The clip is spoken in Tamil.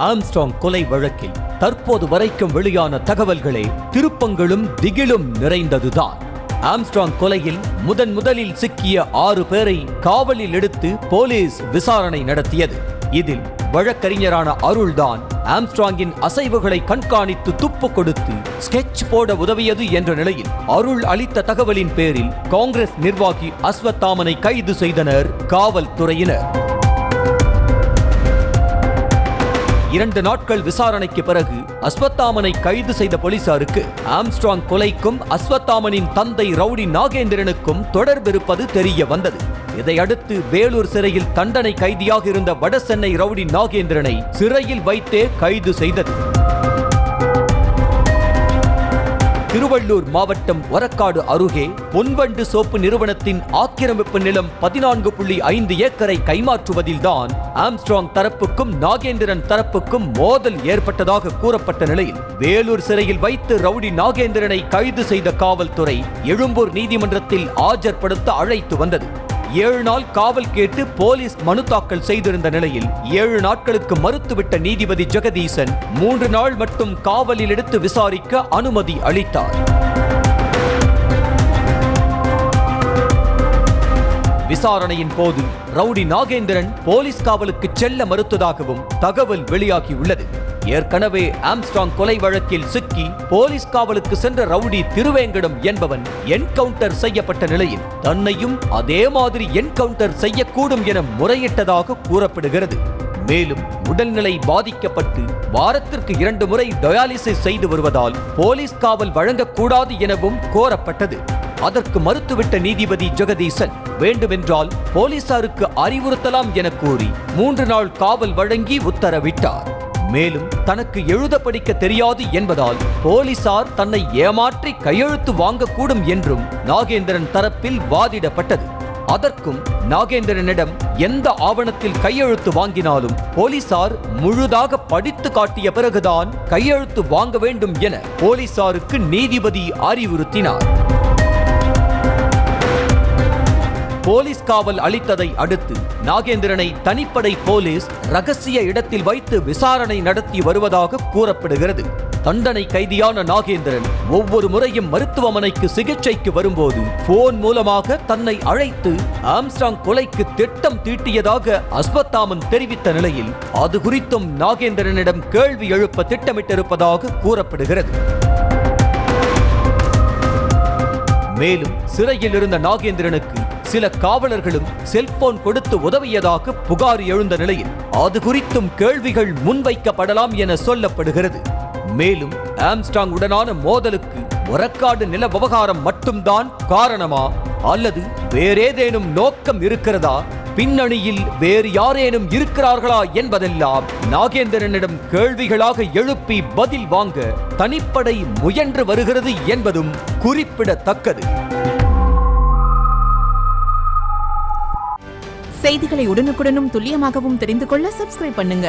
ஆம்ஸ்ட்ராங் கொலை வழக்கில் தற்போது வரைக்கும் வெளியான தகவல்களே திருப்பங்களும் திகிலும் நிறைந்ததுதான். ஆம்ஸ்ட்ராங் கொலையில் முதலில் சிக்கிய 6 பேரை காவலில் எடுத்து போலீஸ் விசாரணை நடத்தியது. இதில் வழக்கறிஞரான அருள்தான் ஆம்ஸ்ட்ராங்கின் அசைவுகளை கண்காணித்து துப்பு கொடுத்து ஸ்கெட்ச் போட உதவியது என்ற நிலையில் அருள் அளித்த தகவலின் பேரில் காங்கிரஸ் நிர்வாகி அஸ்வத்தாமனை கைது செய்தனர் காவல்துறையினர். 2 நாட்கள் விசாரணைக்கு பிறகு அஸ்வத்தாமனை கைது செய்த போலீசாருக்கு ஆம்ஸ்ட்ராங் கொலைக்கும் அஸ்வத்தாமனின் தந்தை ரவுடி நாகேந்திரனுக்கும் தொடர்பிருப்பது தெரிய வந்தது. இதையடுத்து வேலூர் சிறையில் தண்டனை கைதியாக இருந்த வடசென்னை ரவுடி நாகேந்திரனை சிறையில் வைத்தே கைது செய்தது. திருவள்ளூர் மாவட்டம் ஒரக்காடு அருகே பொன்வண்டு சோப்பு நிறுவனத்தின் ஆக்கிரமிப்பு நிலம் 14.5 ஏக்கரை கைமாற்றுவதில்தான் ஆம்ஸ்ட்ராங் தரப்புக்கும் நாகேந்திரன் தரப்புக்கும் மோதல் ஏற்பட்டதாக கூறப்பட்ட நிலையில் வேலூர் சிறையில் வைத்து ரவுடி நாகேந்திரனை கைது செய்த காவல்துறை எழும்பூர் நீதிமன்றத்தில் ஆஜர்படுத்த அழைத்து வந்தது. 7 நாள் காவல் கேட்டு போலீஸ் மனு தாக்கல் செய்திருந்த நிலையில் 7 நாட்களுக்கு மறுத்துவிட்ட நீதிபதி ஜெகதீசன் 3 நாள் மட்டும் காவலில் எடுத்து விசாரிக்க அனுமதி அளித்தார். விசாரணையின் போது ரவுடி நாகேந்திரன் போலீஸ் காவலுக்கு செல்ல மறுத்ததாகவும் தகவல் வெளியாகியுள்ளது. ஏற்கனவே ஆம்ஸ்ட்ராங் கொலை வழக்கில் சிக்கி போலீஸ் காவலுக்கு சென்ற ரவுடி திருவேங்கடம் என்பவன் என்கவுண்டர் செய்யப்பட்ட நிலையில் தன்னையும் அதே மாதிரி என்கவுண்டர் செய்யக்கூடும் என முறையிட்டதாக கூறப்படுகிறது. மேலும் உடல்நிலை பாதிக்கப்பட்டு வாரத்திற்கு 2 முறை டயாலிசிஸ் செய்து வருவதால் போலீஸ் காவல் வழங்கக்கூடாது எனவும் கோரப்பட்டது. அதற்கு மறுத்துவிட்ட நீதிபதி ஜெகதீசன் வேண்டுமென்றால் போலீசாருக்கு அறிவுறுத்தலாம் என கூறி 3 நாள் காவல் வழங்கி உத்தரவிட்டார். மேலும் தனக்கு எழுத படிக்க தெரியாது என்பதால் போலீசார் தன்னை ஏமாற்றி கையெழுத்து வாங்கக்கூடும் என்றும் நாகேந்திரன் தரப்பில் வாதிடப்பட்டது. அதற்கும் நாகேந்திரனிடம் எந்த ஆவணத்தில் கையெழுத்து வாங்கினாலும் போலீசார் முழுதாக படித்து காட்டிய பிறகுதான் கையெழுத்து வாங்க வேண்டும் என போலீசாருக்கு நீதிபதி அறிவுறுத்தினார். போலீஸ் காவல் அளித்ததை அடுத்து நாகேந்திரனை தனிப்படை போலீஸ் ரகசிய இடத்தில் வைத்து விசாரணை நடத்தி வருவதாக கூறப்படுகிறது. தண்டனை கைதியான நாகேந்திரன் ஒவ்வொரு முறையும் மருத்துவமனைக்கு சிகிச்சைக்கு வரும்போது போன் மூலமாக தன்னை அழைத்து ஆம்ஸ்ட்ராங் கொலைக்கு திட்டம் தீட்டியதாக அஸ்வத்தாமன் தெரிவித்த நிலையில் அது குறித்தும் நாகேந்திரனிடம் கேள்வி எழுப்ப திட்டமிட்டிருப்பதாக கூறப்படுகிறது. மேலும் சிறையில் இருந்த நாகேந்திரனுக்கு சில காவலர்களும் செல்போன் கொடுத்து உதவியதாக புகார் எழுந்த நிலையில் அது குறித்தும் கேள்விகள் முன்வைக்கப்படலாம் என சொல்லப்படுகிறது. மேலும் ஆம்ஸ்ட்ராங் உடனான மோதலுக்கு ஒரக்காடு நில விவகாரம் மட்டும்தான் காரணமா அல்லது வேறேதேனும் நோக்கம் இருக்கிறதா, பின்னணியில் வேறு யாரேனும் இருக்கிறார்களா என்பதெல்லாம் நாகேந்திரனிடம் கேள்விகளாக எழுப்பி பதில் வாங்க தனிப்படை முயன்று வருகிறது என்பதும் குறிப்பிடத்தக்கது. செய்திகளை உடனுக்குடனும் துல்லியமாகவும் தெரிந்து கொள்ள சப்ஸ்கிரைப் பண்ணுங்க.